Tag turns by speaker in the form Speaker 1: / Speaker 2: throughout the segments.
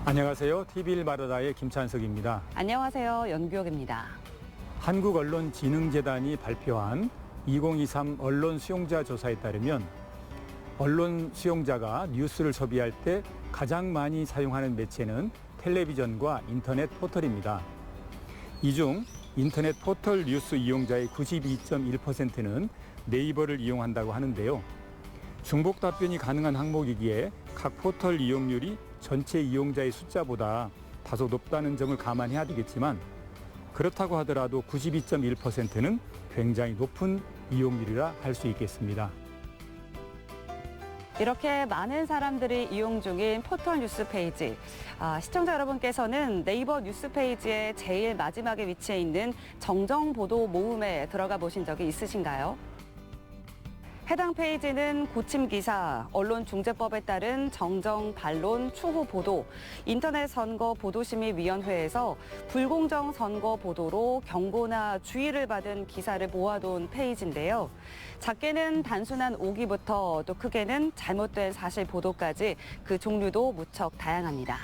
Speaker 1: 안녕하세요. TV일마르다의 김찬석입니다.
Speaker 2: 안녕하세요. 연규혁입니다.
Speaker 1: 한국언론진흥재단이 발표한 2023 언론 수용자 조사에 따르면 언론 수용자가 뉴스를 소비할 때 가장 많이 사용하는 매체는 텔레비전과 인터넷 포털입니다. 이 중 인터넷 포털 뉴스 이용자의 92.1%는 네이버를 이용한다고 하는데요. 중복 답변이 가능한 항목이기에 각 포털 이용률이 전체 이용자의 숫자보다 다소 높다는 점을 감안해야 되겠지만 그렇다고 하더라도 92.1%는 굉장히 높은 이용률이라 할 수 있겠습니다.
Speaker 2: 이렇게 많은 사람들이 이용 중인 포털 뉴스 페이지. 시청자 여러분께서는 네이버 뉴스 페이지의 제일 마지막에 위치해 있는 정정보도 모음에 들어가 보신 적이 있으신가요? 해당 페이지는 고침 기사, 언론중재법에 따른 정정, 반론, 추후 보도, 인터넷 선거 보도심의위원회에서 불공정 선거 보도로 경고나 주의를 받은 기사를 모아둔 페이지인데요. 작게는 단순한 오기부터 또 크게는 잘못된 사실 보도까지 그 종류도 무척 다양합니다.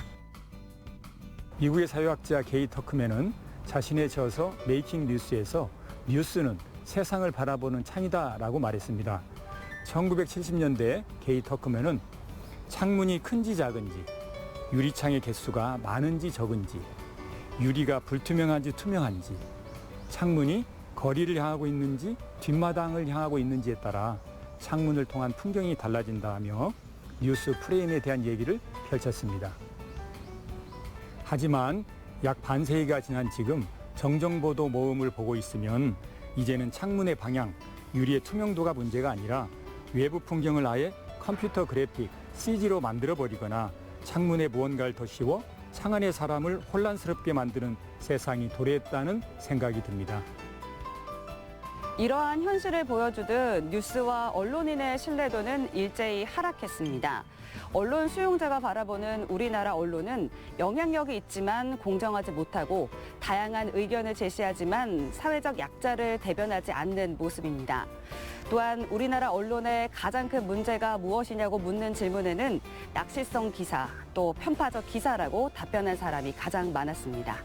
Speaker 1: 미국의 사회학자 게이 터크맨은 자신의 저서 메이킹 뉴스에서 뉴스는 세상을 바라보는 창이다라고 말했습니다. 1970년대 게이 터크맨은 창문이 큰지 작은지, 유리창의 개수가 많은지 적은지, 유리가 불투명한지 투명한지, 창문이 거리를 향하고 있는지 뒷마당을 향하고 있는지에 따라 창문을 통한 풍경이 달라진다며 뉴스 프레임에 대한 얘기를 펼쳤습니다. 하지만 약 반세기가 지난 지금 정정보도 모음을 보고 있으면 이제는 창문의 방향, 유리의 투명도가 문제가 아니라 외부 풍경을 아예 컴퓨터 그래픽, CG로 만들어버리거나 창문에 무언가를 더 씌워 창 안의 사람을 혼란스럽게 만드는 세상이 도래했다는 생각이 듭니다.
Speaker 2: 이러한 현실을 보여주듯 뉴스와 언론인의 신뢰도는 일제히 하락했습니다. 언론 수용자가 바라보는 우리나라 언론은 영향력이 있지만 공정하지 못하고 다양한 의견을 제시하지만 사회적 약자를 대변하지 않는 모습입니다. 또한 우리나라 언론의 가장 큰 문제가 무엇이냐고 묻는 질문에는 낚시성 기사, 또 편파적 기사라고 답변한 사람이 가장 많았습니다.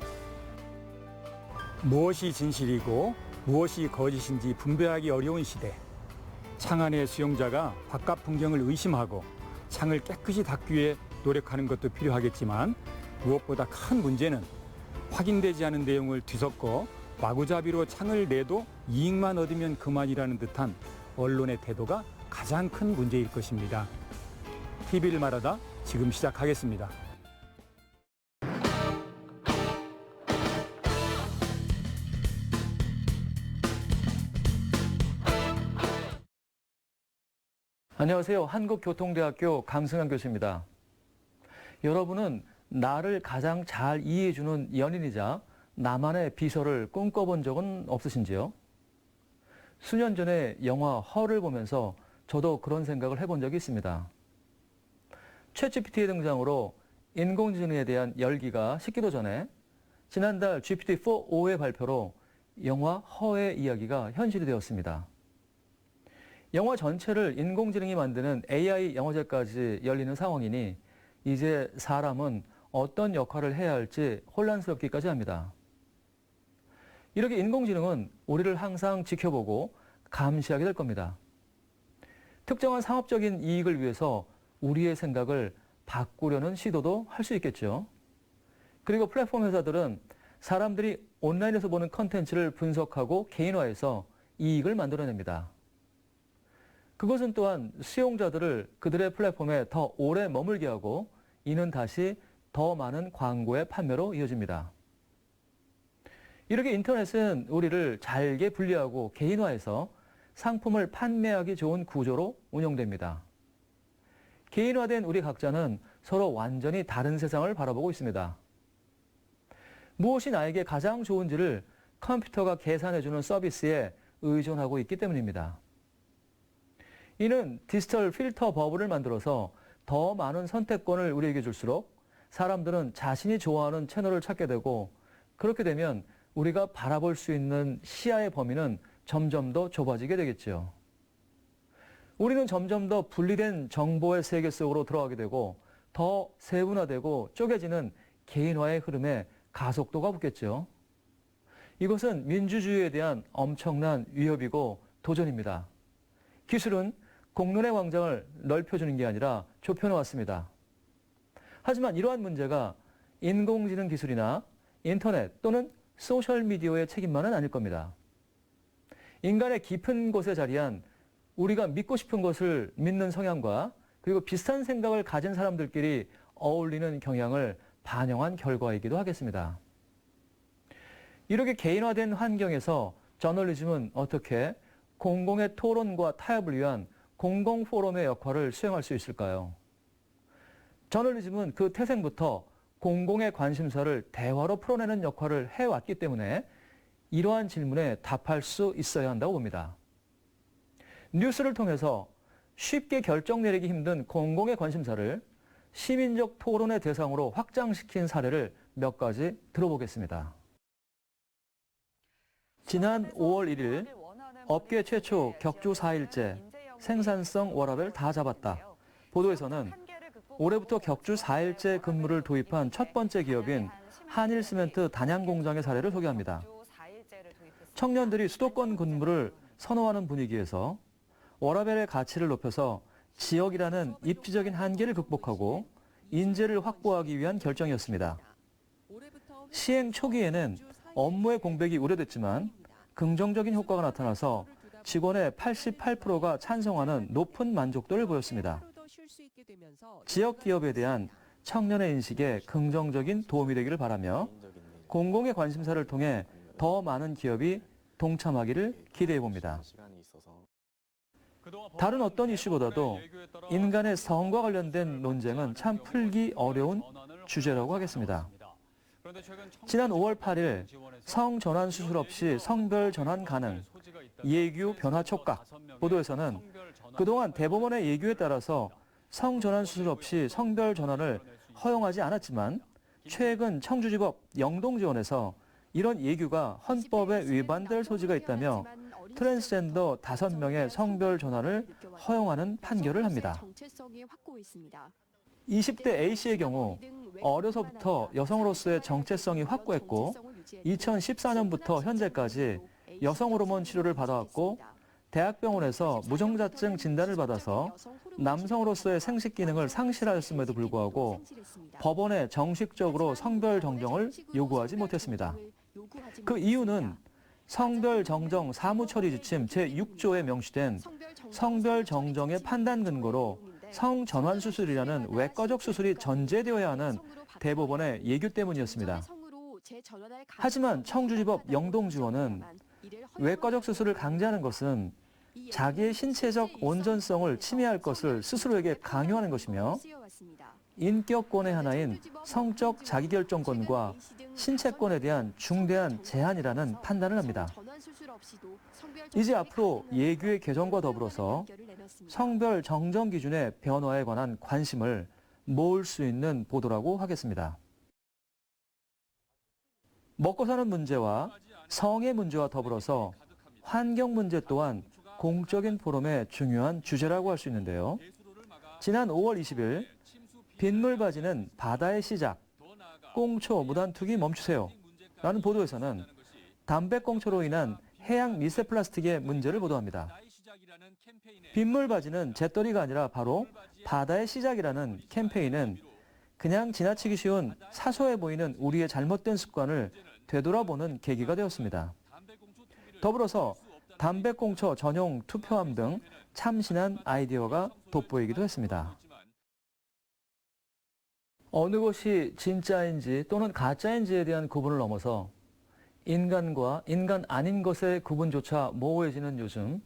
Speaker 1: 무엇이 진실이고 무엇이 거짓인지 분별하기 어려운 시대. 창 안의 수용자가 바깥 풍경을 의심하고 창을 깨끗이 닦기 위해 노력하는 것도 필요하겠지만 무엇보다 큰 문제는 확인되지 않은 내용을 뒤섞어 마구잡이로 창을 내도 이익만 얻으면 그만이라는 듯한 언론의 태도가 가장 큰 문제일 것입니다. TV를 말하다 지금 시작하겠습니다.
Speaker 3: 안녕하세요. 한국교통대학교 강승환 교수입니다. 여러분은 나를 가장 잘 이해해주는 연인이자 나만의 비서를 꿈꿔본 적은 없으신지요? 수년 전에 영화 허를 보면서 저도 그런 생각을 해본 적이 있습니다. 챗GPT의 등장으로 인공지능에 대한 열기가 식기도 전에 지난달 GPT-4.5의 발표로 영화 허의 이야기가 현실이 되었습니다. 영화 전체를 인공지능이 만드는 AI 영화제까지 열리는 상황이니 이제 사람은 어떤 역할을 해야 할지 혼란스럽기까지 합니다. 이렇게 인공지능은 우리를 항상 지켜보고 감시하게 될 겁니다. 특정한 상업적인 이익을 위해서 우리의 생각을 바꾸려는 시도도 할 수 있겠죠. 그리고 플랫폼 회사들은 사람들이 온라인에서 보는 컨텐츠를 분석하고 개인화해서 이익을 만들어냅니다. 그것은 또한 수용자들을 그들의 플랫폼에 더 오래 머물게 하고 이는 다시 더 많은 광고의 판매로 이어집니다. 이렇게 인터넷은 우리를 잘게 분리하고 개인화해서 상품을 판매하기 좋은 구조로 운영됩니다. 개인화된 우리 각자는 서로 완전히 다른 세상을 바라보고 있습니다. 무엇이 나에게 가장 좋은지를 컴퓨터가 계산해주는 서비스에 의존하고 있기 때문입니다. 이는 디지털 필터 버블을 만들어서 더 많은 선택권을 우리에게 줄수록 사람들은 자신이 좋아하는 채널을 찾게 되고 그렇게 되면 우리가 바라볼 수 있는 시야의 범위는 점점 더 좁아지게 되겠죠. 우리는 점점 더 분리된 정보의 세계 속으로 들어가게 되고 더 세분화되고 쪼개지는 개인화의 흐름에 가속도가 붙겠죠. 이것은 민주주의에 대한 엄청난 위협이고 도전입니다. 기술은 공론의 광장을 넓혀주는 게 아니라 좁혀놓았습니다. 하지만 이러한 문제가 인공지능 기술이나 인터넷 또는 소셜미디어의 책임만은 아닐 겁니다. 인간의 깊은 곳에 자리한 우리가 믿고 싶은 것을 믿는 성향과 그리고 비슷한 생각을 가진 사람들끼리 어울리는 경향을 반영한 결과이기도 하겠습니다. 이렇게 개인화된 환경에서 저널리즘은 어떻게 공공의 토론과 타협을 위한 공공 포럼의 역할을 수행할 수 있을까요? 저널리즘은 그 태생부터 공공의 관심사를 대화로 풀어내는 역할을 해왔기 때문에 이러한 질문에 답할 수 있어야 한다고 봅니다. 뉴스를 통해서 쉽게 결정 내리기 힘든 공공의 관심사를 시민적 토론의 대상으로 확장시킨 사례를 몇 가지 들어보겠습니다. 지난 5월 1일 업계 최초 격주 4일째 생산성 워라밸 다 잡았다. 보도에서는 올해부터 격주 4일째 근무를 도입한 첫 번째 기업인 한일시멘트 단양공장의 사례를 소개합니다. 청년들이 수도권 근무를 선호하는 분위기에서 워라밸의 가치를 높여서 지역이라는 입지적인 한계를 극복하고 인재를 확보하기 위한 결정이었습니다. 시행 초기에는 업무의 공백이 우려됐지만 긍정적인 효과가 나타나서 직원의 88%가 찬성하는 높은 만족도를 보였습니다. 지역 기업에 대한 청년의 인식에 긍정적인 도움이 되기를 바라며 공공의 관심사를 통해 더 많은 기업이 동참하기를 기대해 봅니다. 다른 어떤 이슈보다도 인간의 성과 관련된 논쟁은 참 풀기 어려운 주제라고 하겠습니다. 지난 5월 8일 성전환 수술 없이 성별 전환 가능, 예규 변화 촉각. 보도에서는 그동안 대법원의 예규에 따라서 성전환 수술 없이 성별 전환을 허용하지 않았지만 최근 청주지법 영동지원에서 이런 예규가 헌법에 위반될 소지가 있다며 트랜스젠더 5명의 성별 전환을 허용하는 판결을 합니다. 20대 A씨의 경우 어려서부터 여성으로서의 정체성이 확고했고 2014년부터 현재까지 여성 호르몬 치료를 받아왔고 대학병원에서 무정자증 진단을 받아서 남성으로서의 생식 기능을 상실하였음에도 불구하고 법원에 정식적으로 성별 정정을 요구하지 못했습니다. 그 이유는 성별 정정 사무처리 지침 제6조에 명시된 성별 정정의 판단 근거로 성전환 수술이라는 외과적 수술이 전제되어야 하는 대법원의 예규 때문이었습니다. 하지만 청주지법 영동지원은 외과적 수술을 강제하는 것은 자기의 신체적 온전성을 침해할 것을 스스로에게 강요하는 것이며 인격권의 하나인 성적 자기결정권과 신체권에 대한 중대한 제한이라는 판단을 합니다. 이제 앞으로 예규의 개정과 더불어서 성별 정정 기준의 변화에 관한 관심을 모을 수 있는 보도라고 하겠습니다. 먹고 사는 문제와 성의 문제와 더불어서 환경 문제 또한 공적인 포럼의 중요한 주제라고 할 수 있는데요. 지난 5월 20일 빗물바지는 바다의 시작, 꽁초 무단 투기 멈추세요 라는 보도에서는 담배꽁초로 인한 해양 미세 플라스틱의 문제를 보도합니다. 빗물바지는 재떨이가 아니라 바로 바다의 시작이라는 캠페인은 그냥 지나치기 쉬운 사소해 보이는 우리의 잘못된 습관을 되돌아보는 계기가 되었습니다. 더불어서 담배꽁초 전용 투표함 등 참신한 아이디어가 돋보이기도 했습니다. 어느 것이 진짜인지 또는 가짜인지에 대한 구분을 넘어서 인간과 인간 아닌 것의 구분조차 모호해지는 요즘,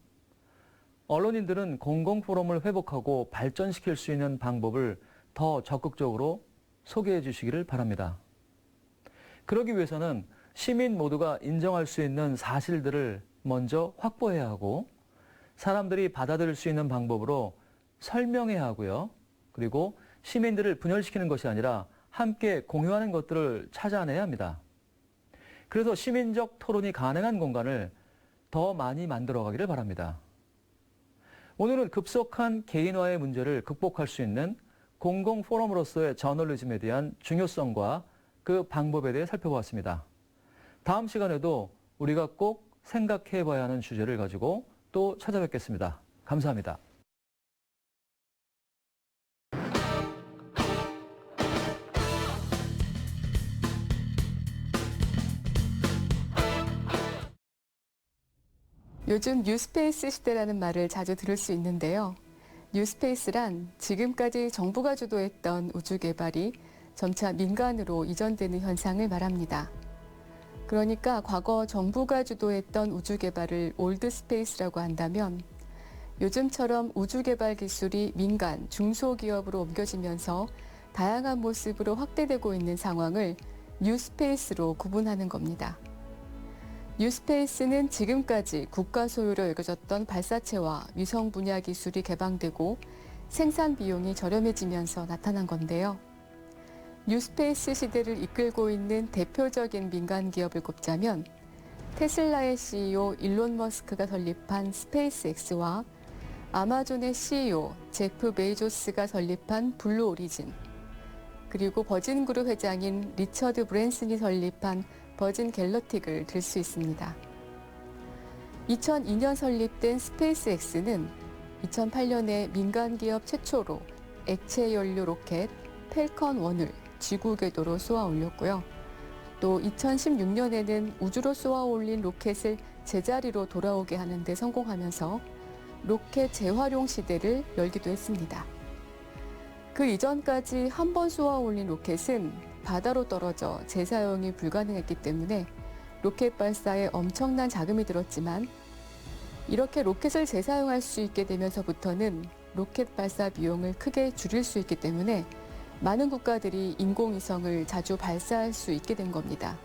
Speaker 3: 언론인들은 공공 포럼을 회복하고 발전시킬 수 있는 방법을 더 적극적으로 소개해 주시기를 바랍니다. 그러기 위해서는 시민 모두가 인정할 수 있는 사실들을 먼저 확보해야 하고 사람들이 받아들일 수 있는 방법으로 설명해야 하고요. 그리고 시민들을 분열시키는 것이 아니라 함께 공유하는 것들을 찾아내야 합니다. 그래서 시민적 토론이 가능한 공간을 더 많이 만들어가기를 바랍니다. 오늘은 급속한 개인화의 문제를 극복할 수 있는 공공 포럼으로서의 저널리즘에 대한 중요성과 그 방법에 대해 살펴보았습니다. 다음 시간에도 우리가 꼭 생각해 봐야 하는 주제를 가지고 또 찾아뵙겠습니다. 감사합니다.
Speaker 4: 요즘 뉴스페이스 시대라는 말을 자주 들을 수 있는데요. 뉴스페이스란 지금까지 정부가 주도했던 우주 개발이 점차 민간으로 이전되는 현상을 말합니다. 그러니까 과거 정부가 주도했던 우주 개발을 올드 스페이스라고 한다면 요즘처럼 우주 개발 기술이 민간, 중소기업으로 옮겨지면서 다양한 모습으로 확대되고 있는 상황을 뉴스페이스로 구분하는 겁니다. 뉴스페이스는 지금까지 국가 소유로 여겨졌던 발사체와 위성 분야 기술이 개방되고 생산 비용이 저렴해지면서 나타난 건데요. 뉴스페이스 시대를 이끌고 있는 대표적인 민간 기업을 꼽자면 테슬라의 CEO 일론 머스크가 설립한 스페이스X와 아마존의 CEO 제프 베이조스가 설립한 블루 오리진, 그리고 버진그룹 회장인 리처드 브랜슨이 설립한 버진 갤럭틱을 들 수 있습니다. 2002년 설립된 스페이스X는 2008년에 민간 기업 최초로 액체 연료 로켓 펠컨 1을 지구 궤도로 쏘아 올렸고요. 또 2016년에는 우주로 쏘아 올린 로켓을 제자리로 돌아오게 하는 데 성공하면서 로켓 재활용 시대를 열기도 했습니다. 그 이전까지 한 번 쏘아 올린 로켓은 바다로 떨어져 재사용이 불가능했기 때문에 로켓 발사에 엄청난 자금이 들었지만 이렇게 로켓을 재사용할 수 있게 되면서부터는 로켓 발사 비용을 크게 줄일 수 있기 때문에 많은 국가들이 인공위성을 자주 발사할 수 있게 된 겁니다.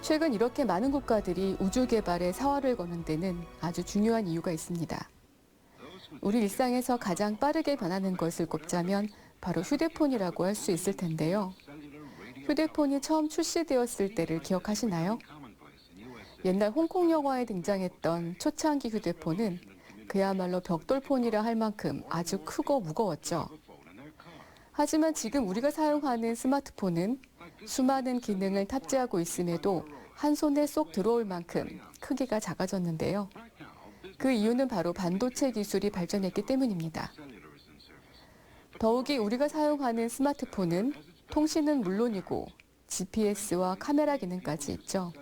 Speaker 4: 최근 이렇게 많은 국가들이 우주 개발에 사활을 거는 데는 아주 중요한 이유가 있습니다. 우리 일상에서 가장 빠르게 변하는 것을 꼽자면 바로 휴대폰이라고 할 수 있을 텐데요. 휴대폰이 처음 출시되었을 때를 기억하시나요? 옛날 홍콩 영화에 등장했던 초창기 휴대폰은 그야말로 벽돌폰이라 할 만큼 아주 크고 무거웠죠. 하지만 지금 우리가 사용하는 스마트폰은 수많은 기능을 탑재하고 있음에도 한 손에 쏙 들어올 만큼 크기가 작아졌는데요. 그 이유는 바로 반도체 기술이 발전했기 때문입니다. 더욱이 우리가 사용하는 스마트폰은 통신은 물론이고 GPS와 카메라 기능까지 있죠.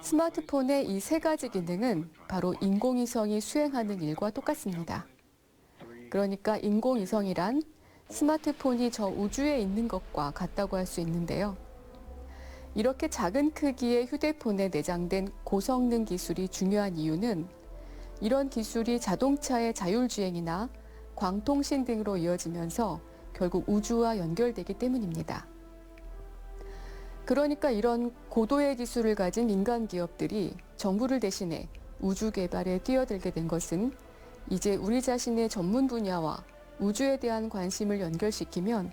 Speaker 4: 스마트폰의 이 세 가지 기능은 바로 인공위성이 수행하는 일과 똑같습니다. 그러니까 인공위성이란 스마트폰이 저 우주에 있는 것과 같다고 할 수 있는데요. 이렇게 작은 크기의 휴대폰에 내장된 고성능 기술이 중요한 이유는 이런 기술이 자동차의 자율주행이나 광통신 등으로 이어지면서 결국 우주와 연결되기 때문입니다. 그러니까 이런 고도의 기술을 가진 민간 기업들이 정부를 대신해 우주 개발에 뛰어들게 된 것은 이제 우리 자신의 전문 분야와 우주에 대한 관심을 연결시키면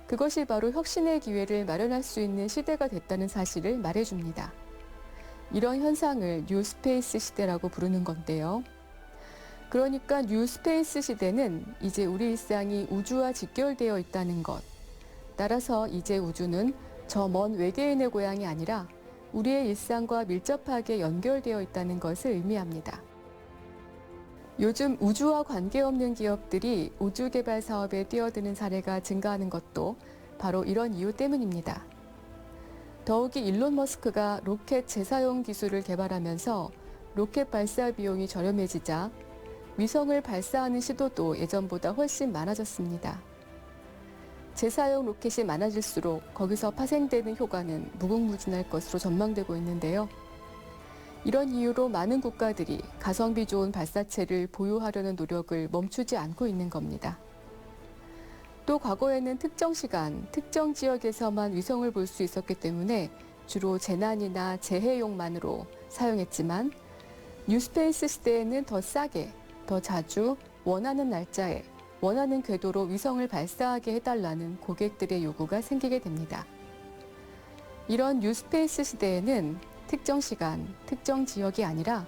Speaker 4: 그것이 바로 혁신의 기회를 마련할 수 있는 시대가 됐다는 사실을 말해줍니다. 이런 현상을 뉴스페이스 시대라고 부르는 건데요. 그러니까 뉴스페이스 시대는 이제 우리 일상이 우주와 직결되어 있다는 것. 따라서 이제 우주는 저 먼 외계인의 고향이 아니라 우리의 일상과 밀접하게 연결되어 있다는 것을 의미합니다. 요즘 우주와 관계없는 기업들이 우주 개발 사업에 뛰어드는 사례가 증가하는 것도 바로 이런 이유 때문입니다. 더욱이 일론 머스크가 로켓 재사용 기술을 개발하면서 로켓 발사 비용이 저렴해지자 위성을 발사하는 시도도 예전보다 훨씬 많아졌습니다. 재사용 로켓이 많아질수록 거기서 파생되는 효과는 무궁무진할 것으로 전망되고 있는데요. 이런 이유로 많은 국가들이 가성비 좋은 발사체를 보유하려는 노력을 멈추지 않고 있는 겁니다. 또 과거에는 특정 시간, 특정 지역에서만 위성을 볼 수 있었기 때문에 주로 재난이나 재해용만으로 사용했지만 뉴스페이스 시대에는 더 싸게, 더 자주 원하는 날짜에 원하는 궤도로 위성을 발사하게 해달라는 고객들의 요구가 생기게 됩니다. 이런 뉴스페이스 시대에는 특정 시간, 특정 지역이 아니라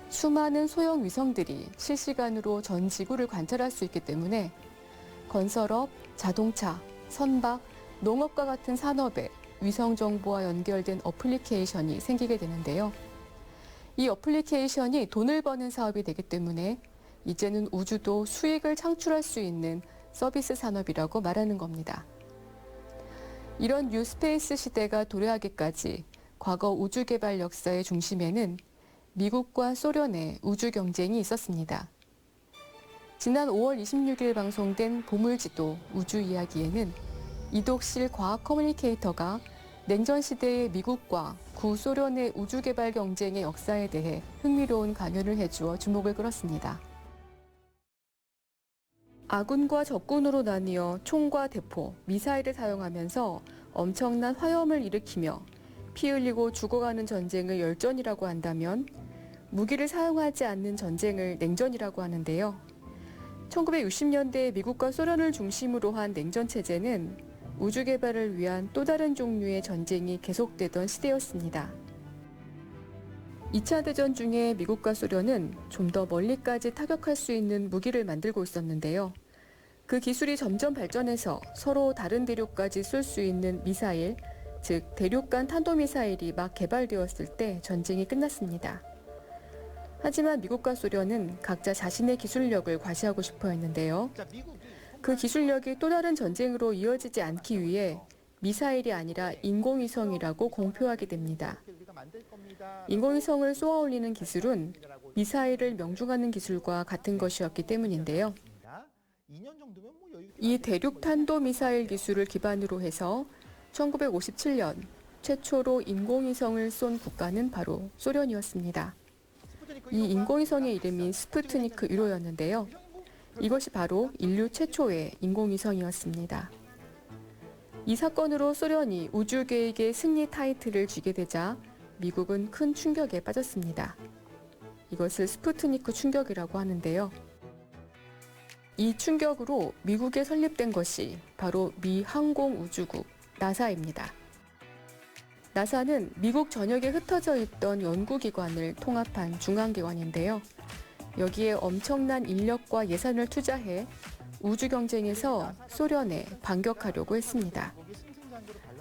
Speaker 4: 수많은 소형 위성들이 실시간으로 전 지구를 관찰할 수 있기 때문에 건설업, 자동차, 선박, 농업과 같은 산업에 위성 정보와 연결된 어플리케이션이 생기게 되는데요. 이 어플리케이션이 돈을 버는 사업이 되기 때문에 이제는 우주도 수익을 창출할 수 있는 서비스 산업이라고 말하는 겁니다. 이런 뉴스페이스 시대가 도래하기까지 과거 우주 개발 역사의 중심에는 미국과 소련의 우주 경쟁이 있었습니다. 지난 5월 26일 방송된 보물지도 우주 이야기에는 이독실 과학 커뮤니케이터가 냉전 시대의 미국과 구소련의 우주 개발 경쟁의 역사에 대해 흥미로운 강연을 해주어 주목을 끌었습니다. 아군과 적군으로 나뉘어 총과 대포, 미사일을 사용하면서 엄청난 화염을 일으키며 피 흘리고 죽어가는 전쟁을 열전이라고 한다면 무기를 사용하지 않는 전쟁을 냉전이라고 하는데요. 1960년대 미국과 소련을 중심으로 한 냉전 체제는 우주 개발을 위한 또 다른 종류의 전쟁이 계속되던 시대였습니다. 2차 대전 중에 미국과 소련은 좀 더 멀리까지 타격할 수 있는 무기를 만들고 있었는데요. 그 기술이 점점 발전해서 서로 다른 대륙까지 쏠 수 있는 미사일, 즉 대륙 간 탄도미사일이 막 개발되었을 때 전쟁이 끝났습니다. 하지만 미국과 소련은 각자 자신의 기술력을 과시하고 싶어 했는데요. 그 기술력이 또 다른 전쟁으로 이어지지 않기 위해 미사일이 아니라 인공위성이라고 공표하게 됩니다. 인공위성을 쏘아 올리는 기술은 미사일을 명중하는 기술과 같은 것이었기 때문인데요. 이 대륙 탄도 미사일 기술을 기반으로 해서 1957년 최초로 인공위성을 쏜 국가는 바로 소련이었습니다. 이 인공위성의 이름이 스푸트니크 1호였는데요. 이것이 바로 인류 최초의 인공위성이었습니다. 이 사건으로 소련이 우주 계획의 승리 타이틀을 쥐게 되자 미국은 큰 충격에 빠졌습니다. 이것을 스푸트니크 충격이라고 하는데요. 이 충격으로 미국에 설립된 것이 바로 미 항공우주국 나사입니다. 나사는 미국 전역에 흩어져 있던 연구기관을 통합한 중앙기관인데요. 여기에 엄청난 인력과 예산을 투자해 우주 경쟁에서 소련에 반격하려고 했습니다.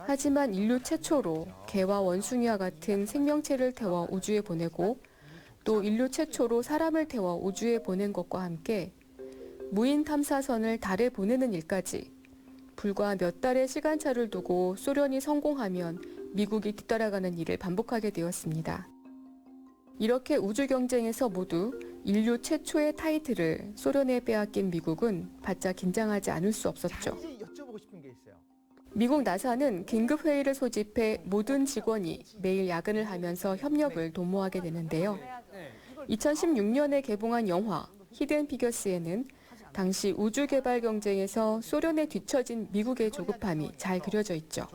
Speaker 4: 하지만 인류 최초로 개와 원숭이와 같은 생명체를 태워 우주에 보내고 또 인류 최초로 사람을 태워 우주에 보낸 것과 함께 무인 탐사선을 달에 보내는 일까지 불과 몇 달의 시간차를 두고 소련이 성공하면 미국이 뒤따라가는 일을 반복하게 되었습니다. 이렇게 우주 경쟁에서 모두 인류 최초의 타이틀을 소련에 빼앗긴 미국은 바짝 긴장하지 않을 수 없었죠. 미국 나사는 긴급 회의를 소집해 모든 직원이 매일 야근을 하면서 협력을 도모하게 되는데요. 2016년에 개봉한 영화 히든 피겨스에는 당시 우주 개발 경쟁에서 소련에 뒤처진 미국의 조급함이 잘 그려져 있죠.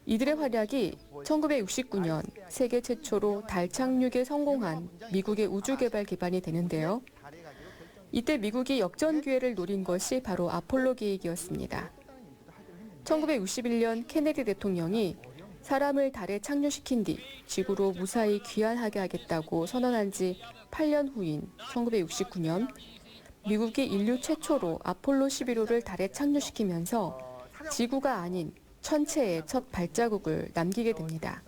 Speaker 4: 이들의 활약이 1969년 세계 최초로 달 착륙에 성공한 미국의 우주 개발 기반이 되는데요. 이때 미국이 역전 기회를 노린 것이 바로 아폴로 계획이었습니다. 1961년 케네디 대통령이 사람을 달에 착륙시킨 뒤 지구로 무사히 귀환하게 하겠다고 선언한 지 8년 후인 1969년 미국이 인류 최초로 아폴로 11호를 달에 착륙시키면서 지구가 아닌 천체의 첫 발자국을 남기게 됩니다.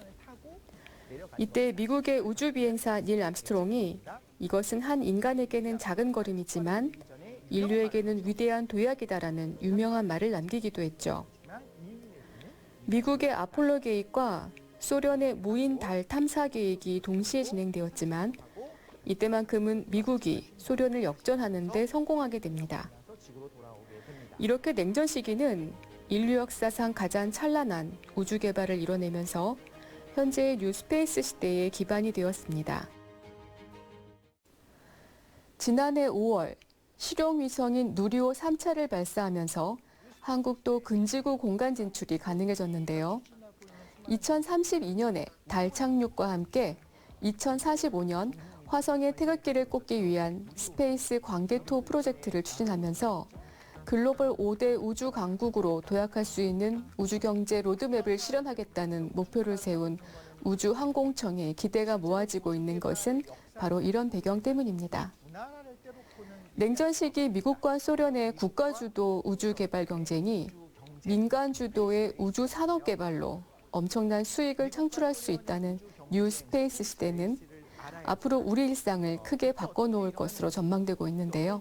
Speaker 4: 이때 미국의 우주 비행사 닐 암스트롱이 이것은 한 인간에게는 작은 걸음이지만 인류에게는 위대한 도약이다라는 유명한 말을 남기기도 했죠. 미국의 아폴로 계획과 소련의 무인 달 탐사 계획이 동시에 진행되었지만 이때만큼은 미국이 소련을 역전하는 데 성공하게 됩니다. 이렇게 냉전 시기는 인류 역사상 가장 찬란한 우주 개발을 이뤄내면서 현재의 뉴스페이스 시대의 기반이 되었습니다. 지난해 5월 실용위성인 누리호 3차를 발사하면서 한국도 근지구 공간 진출이 가능해졌는데요. 2032년에 달 착륙과 함께 2045년 화성의 태극기를 꽂기 위한 스페이스 광개토 프로젝트를 추진하면서 글로벌 5대 우주 강국으로 도약할 수 있는 우주경제 로드맵을 실현하겠다는 목표를 세운 우주항공청의 기대가 모아지고 있는 것은 바로 이런 배경 때문입니다. 냉전 시기 미국과 소련의 국가 주도 우주 개발 경쟁이 민간 주도의 우주 산업 개발로 엄청난 수익을 창출할 수 있다는 뉴 스페이스 시대는 앞으로 우리 일상을 크게 바꿔놓을 것으로 전망되고 있는데요.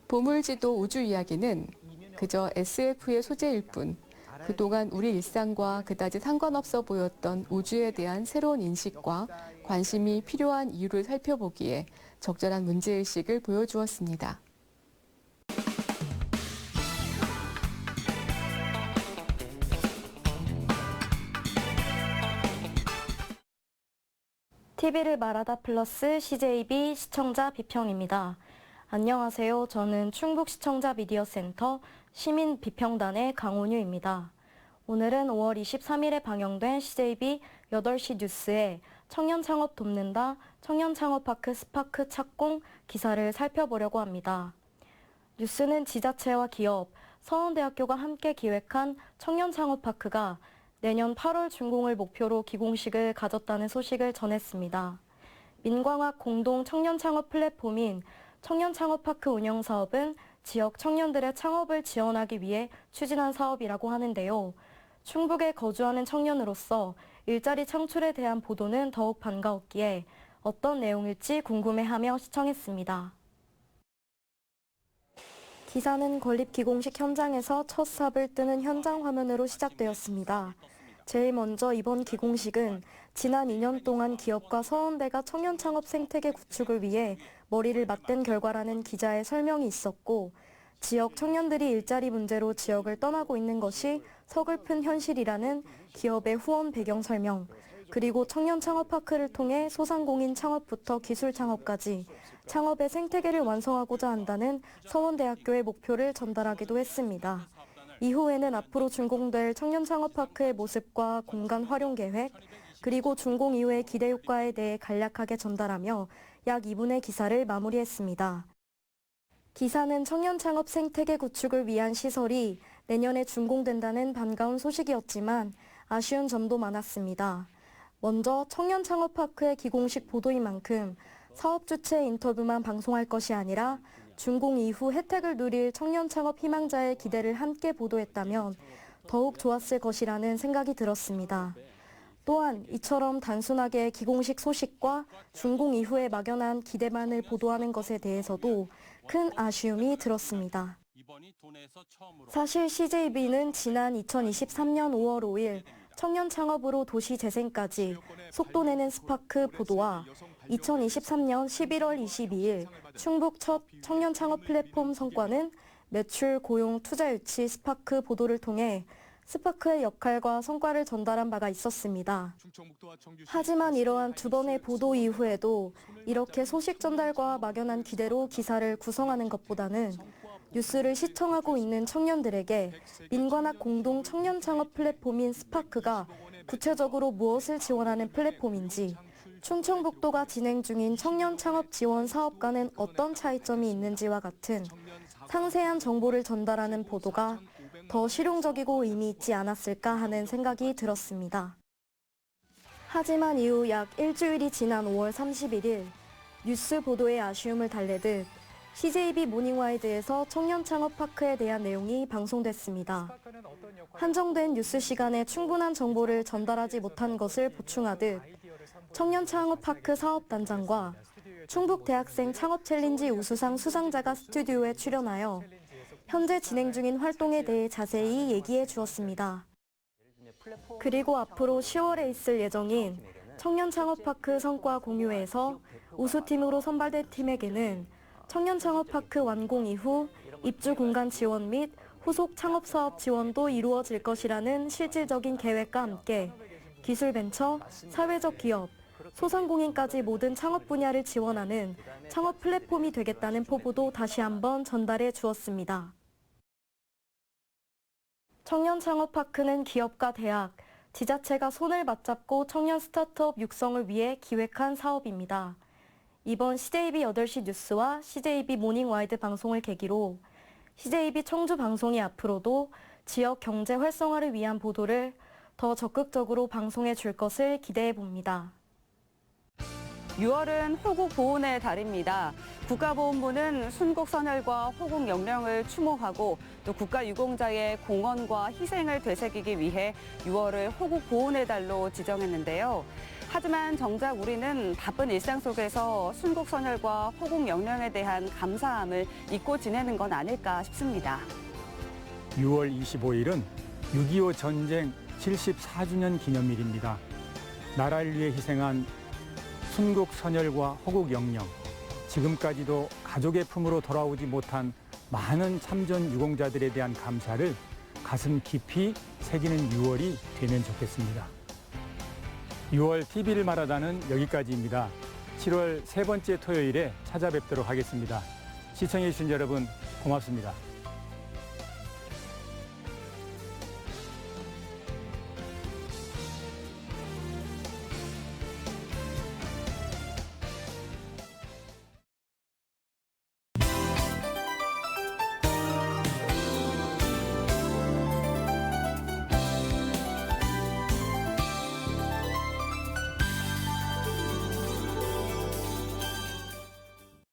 Speaker 4: 보물지도 우주 이야기는 그저 SF의 소재일 뿐 그동안 우리 일상과 그다지 상관없어 보였던 우주에 대한 새로운 인식과 관심이 필요한 이유를 살펴보기에 적절한 문제의식을 보여주었습니다.
Speaker 5: TV를 말하다 플러스 CJB 시청자 비평입니다. 안녕하세요. 저는 충북 시청자 미디어 센터 시민 비평단의 강원유입니다. 오늘은 5월 23일에 방영된 CJB 8시 뉴스에 청년 창업 돕는다 청년 창업파크 스파크 착공 기사를 살펴보려고 합니다. 뉴스는 지자체와 기업, 서원대학교가 함께 기획한 청년 창업파크가 내년 8월 준공을 목표로 기공식을 가졌다는 소식을 전했습니다. 민광학 공동 청년 창업 플랫폼인 청년 창업파크 운영 사업은 지역 청년들의 창업을 지원하기 위해 추진한 사업이라고 하는데요. 충북에 거주하는 청년으로서 일자리 창출에 대한 보도는 더욱 반가웠기에 어떤 내용일지 궁금해하며 시청했습니다. 기사는 건립기공식 현장에서 첫 삽을 뜨는 현장 화면으로 시작되었습니다. 제일 먼저 이번 기공식은 지난 2년 동안 기업과 서원대가 청년 창업 생태계 구축을 위해 머리를 맞댄 결과라는 기자의 설명이 있었고, 지역 청년들이 일자리 문제로 지역을 떠나고 있는 것이 서글픈 현실이라는 기업의 후원 배경 설명, 그리고 청년 창업파크를 통해 소상공인 창업부터 기술 창업까지 창업의 생태계를 완성하고자 한다는 서원대학교의 목표를 전달하기도 했습니다. 이후에는 앞으로 준공될 청년 창업파크의 모습과 공간 활용 계획, 그리고 준공 이후의 기대 효과에 대해 간략하게 전달하며 약 2분의 기사를 마무리했습니다. 기사는 청년 창업 생태계 구축을 위한 시설이 내년에 준공된다는 반가운 소식이었지만 아쉬운 점도 많았습니다. 먼저 청년 창업파크의 기공식 보도인 만큼 사업 주체 인터뷰만 방송할 것이 아니라 준공 이후 혜택을 누릴 청년 창업 희망자의 기대를 함께 보도했다면 더욱 좋았을 것이라는 생각이 들었습니다. 또한 이처럼 단순하게 기공식 소식과 준공 이후에 막연한 기대만을 보도하는 것에 대해서도 큰 아쉬움이 들었습니다. 사실 CJB는 지난 2023년 5월 5일 청년 창업으로 도시 재생까지 속도내는 스파크 보도와 2023년 11월 22일 충북 첫 청년 창업 플랫폼 성과는 매출, 고용, 투자 유치 스파크 보도를 통해 스파크의 역할과 성과를 전달한 바가 있었습니다. 하지만 이러한 두 번의 보도 이후에도 이렇게 소식 전달과 막연한 기대로 기사를 구성하는 것보다는 뉴스를 시청하고 있는 청년들에게 민관학 공동 청년 창업 플랫폼인 스파크가 구체적으로 무엇을 지원하는 플랫폼인지, 충청북도가 진행 중인 청년 창업 지원 사업과는 어떤 차이점이 있는지와 같은 상세한 정보를 전달하는 보도가 더 실용적이고 의미 있지 않았을까 하는 생각이 들었습니다. 하지만 이후 약 일주일이 지난 5월 31일 뉴스 보도의 아쉬움을 달래듯 CJB 모닝와이드에서 청년 창업 파크에 대한 내용이 방송됐습니다. 한정된 뉴스 시간에 충분한 정보를 전달하지 못한 것을 보충하듯 청년 창업 파크 사업단장과 충북 대학생 창업 챌린지 우수상 수상자가 스튜디오에 출연하여 현재 진행 중인 활동에 대해 자세히 얘기해 주었습니다. 그리고 앞으로 10월에 있을 예정인 청년 창업 파크 성과 공유회에서 우수팀으로 선발된 팀에게는 청년 창업 파크 완공 이후 입주 공간 지원 및 후속 창업 사업 지원도 이루어질 것이라는 실질적인 계획과 함께 기술 벤처, 사회적 기업, 소상공인까지 모든 창업 분야를 지원하는 창업 플랫폼이 되겠다는 포부도 다시 한번 전달해 주었습니다. 청년 창업 파크는 기업과 대학, 지자체가 손을 맞잡고 청년 스타트업 육성을 위해 기획한 사업입니다. 이번 CJB 8시 뉴스와 CJB 모닝와이드 방송을 계기로 CJB 청주 방송이 앞으로도 지역 경제 활성화를 위한 보도를 더 적극적으로 방송해 줄 것을 기대해 봅니다.
Speaker 2: 6월은 호국 보훈의 달입니다. 국가보훈부는 순국 선열과 호국 영령을 추모하고 또 국가유공자의 공헌과 희생을 되새기기 위해 6월을 호국 보훈의 달로 지정했는데요. 하지만 정작 우리는 바쁜 일상 속에서 순국 선열과 호국 영령에 대한 감사함을 잊고 지내는 건 아닐까 싶습니다.
Speaker 1: 6월 25일은 6.25 전쟁 74주년 기념일입니다. 나라를 위해 희생한 순국 선열과 호국 영령, 지금까지도 가족의 품으로 돌아오지 못한 많은 참전 유공자들에 대한 감사를 가슴 깊이 새기는 6월이 되면 좋겠습니다. 6월 TV를 말하다는 여기까지입니다. 7월 세 번째 토요일에 찾아뵙도록 하겠습니다. 시청해주신 여러분 고맙습니다.